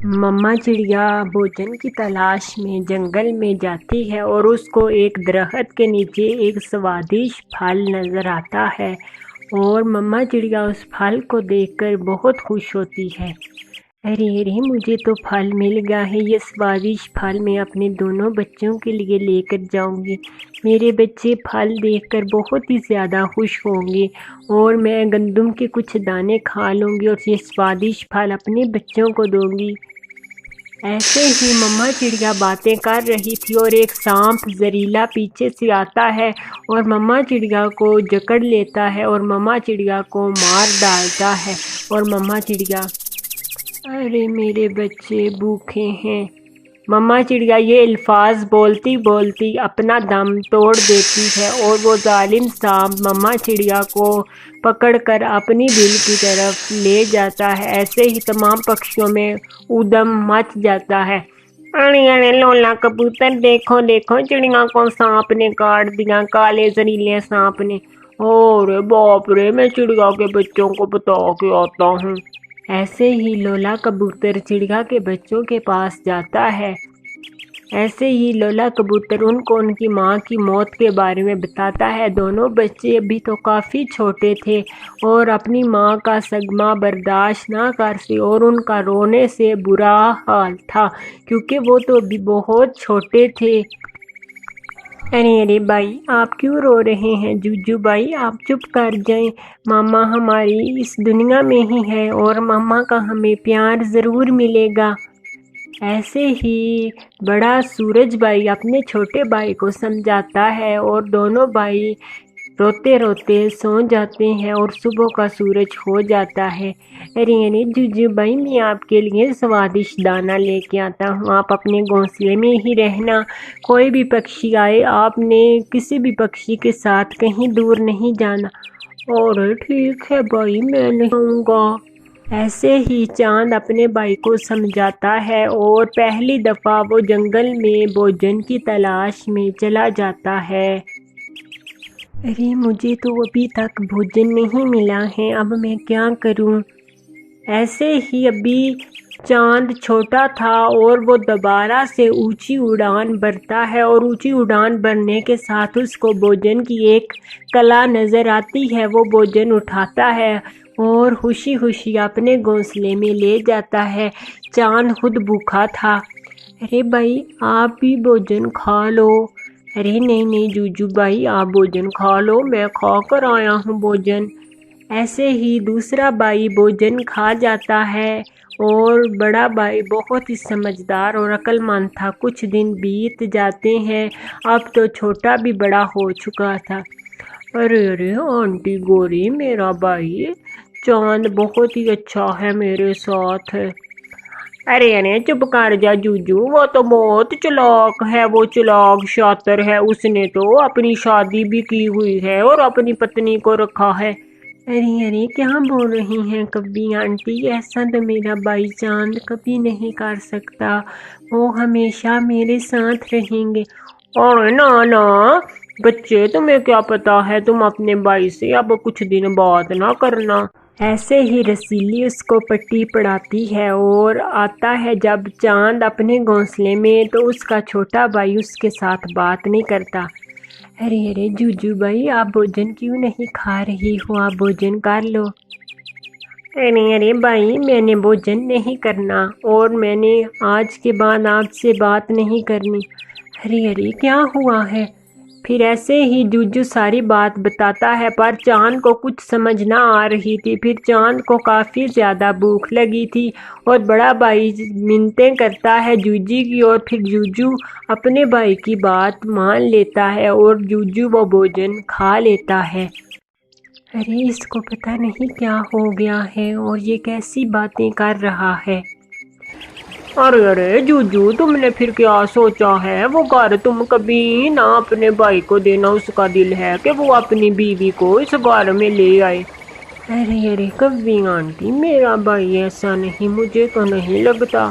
مما چڑیا بھوجن کی تلاش میں جنگل میں جاتی ہے اور اس کو ایک درخت کے نیچے ایک سوادش پھل نظر آتا ہے اور مما چڑیا اس پھل کو دیکھ کر بہت خوش ہوتی ہے۔ ارے ارے مجھے تو پھل مل گیا ہے، یہ سوادش پھل میں اپنے دونوں بچوں کے لیے لے کر جاؤں گی۔ میرے بچے پھل دیکھ کر بہت ہی زیادہ خوش ہوں گے اور میں گندم کے کچھ دانے کھا لوں گی اور یہ سوادش پھل اپنے بچوں کو دوں گی۔ ایسے ہی مما چڑیا باتیں کر رہی تھی اور ایک سانپ زہریلا پیچھے سے آتا ہے اور مما چڑیا کو جکڑ لیتا ہے اور مما چڑیا کو مار ڈالتا ہے اور مما چڑیا، ارے میرے بچے بھوکے ہیں۔ مما چڑیا یہ الفاظ بولتی بولتی اپنا دم توڑ دیتی ہے اور وہ ظالم سانپ مما چڑیا کو پکڑ کر اپنی بل کی طرف لے جاتا ہے۔ ایسے ہی تمام پکشیوں میں ادم مچ جاتا ہے۔ ارے ارے لولا کبوتر دیکھو دیکھو، چڑیا کو سانپ نے کاٹ دیا، کالے زہریلے سانپ نے۔ اور باپ رے، میں چڑیا کے بچوں کو بتا کے آتا ہوں۔ ایسے ہی لولا کبوتر چڑیا کے بچوں کے پاس جاتا ہے۔ ایسے ہی لولا کبوتر ان کو ان کی ماں کی موت کے بارے میں بتاتا ہے۔ دونوں بچے ابھی تو کافی چھوٹے تھے اور اپنی ماں کا صدمہ برداشت نہ کر سکے اور ان کا رونے سے برا حال تھا کیونکہ وہ تو ابھی بہت چھوٹے تھے۔ ارے ارے بھائی، آپ کیوں رو رہے ہیں؟ جوجو بھائی آپ چپ کر جائیں، ماما ہماری اس دنیا میں ہی ہے اور ماما کا ہمیں پیار ضرور ملے گا۔ ایسے ہی بڑا سورج بھائی اپنے چھوٹے بھائی کو سمجھاتا ہے اور دونوں بھائی روتے روتے سو جاتے ہیں اور صبح کا سورج ہو جاتا ہے۔ ارے ارے جوجو بھائی، میں آپ کے لیے سوادش دانہ لے کے آتا ہوں، آپ اپنے گھونسلے میں ہی رہنا، کوئی بھی پکشی آئے آپ نے کسی بھی پکشی کے ساتھ کہیں دور نہیں جانا۔ اور ٹھیک ہے بھائی، میں نہیں آؤں گا۔ ایسے ہی چاند اپنے بھائی کو سمجھاتا ہے اور پہلی دفعہ وہ جنگل میں بھوجن کی تلاش میں چلا جاتا ہے۔ ارے مجھے تو ابھی تک بھوجن نہیں ملا ہے، اب میں کیا کروں؟ ایسے ہی ابھی چاند چھوٹا تھا اور وہ دوبارہ سے اونچی اڑان بھرتا ہے اور اونچی اڑان بھرنے کے ساتھ اس کو بھوجن کی ایک کلا نظر آتی ہے۔ وہ بھوجن اٹھاتا ہے اور خوشی خوشی اپنے گھونسلے میں لے جاتا ہے۔ چاند خود بھوکا تھا۔ ارے بھائی آپ بھی بھوجن کھا لو۔ ارے نہیں نہیں جوجو بھائی، آپ بھوجن کھا لو، میں کھا کر آیا ہوں بھوجن۔ ایسے ہی دوسرا بھائی بھوجن کھا جاتا ہے اور بڑا بھائی بہت ہی سمجھدار اور عقل مند تھا۔ کچھ دن بیت جاتے ہیں، اب تو چھوٹا بھی بڑا ہو چکا تھا۔ ارے ارے آنٹی گوری، میرا بھائی چاند بہت ہی اچھا ہے میرے ساتھ۔ ارے ارے چپ کر جا جوجو، وہ تو بہت چلاک ہے، وہ چلاک شاطر ہے، اس نے تو اپنی شادی بھی کی ہوئی ہے اور اپنی پتنی کو رکھا ہے۔ ارے ارے کیا بول رہی ہیں کبھی آنٹی؟ ایسا تو میرا بھائی چاند کبھی نہیں کر سکتا، وہ ہمیشہ میرے ساتھ رہیں گے۔ اور نا نا بچے، تمہیں کیا پتا ہے، تم اپنے بھائی سے اب کچھ دن بات نہ کرنا۔ ایسے ہی رسیلی اس کو پٹی پڑھاتی ہے اور آتا ہے جب چاند اپنے گھونسلے میں تو اس کا چھوٹا بھائی اس کے ساتھ بات نہیں کرتا۔ ارے ارے جوجو بھائی، آپ بھوجن کیوں نہیں کھا رہی ہو؟ آپ بھوجن کر لو۔ ارے ارے بھائی، میں نے بھوجن نہیں کرنا اور میں نے آج کے بعد آپ سے بات نہیں کرنی۔ ارے ارے کیا ہوا ہے؟ پھر ایسے ہی جوجو ساری بات بتاتا ہے پر چاند کو کچھ سمجھ نہ آ رہی تھی۔ پھر چاند کو کافی زیادہ بھوک لگی تھی اور بڑا بھائی منتیں کرتا ہے جوجو کی اور پھر جوجو اپنے بھائی کی بات مان لیتا ہے اور جوجو وہ بھوجن کھا لیتا ہے۔ ارے اس کو پتہ نہیں کیا ہو گیا ہے اور یہ کیسی باتیں کر رہا ہے۔ ارے ارے جوجو، تم نے پھر کیا سوچا ہے؟ وہ گھر تم کبھی نہ اپنے بھائی کو دینا، اس کا دل ہے کہ وہ اپنی بیوی کو اس گھر میں لے آئے۔ ارے ارے کبھی آنٹی، میرا بھائی ایسا نہیں، مجھے تو نہیں لگتا۔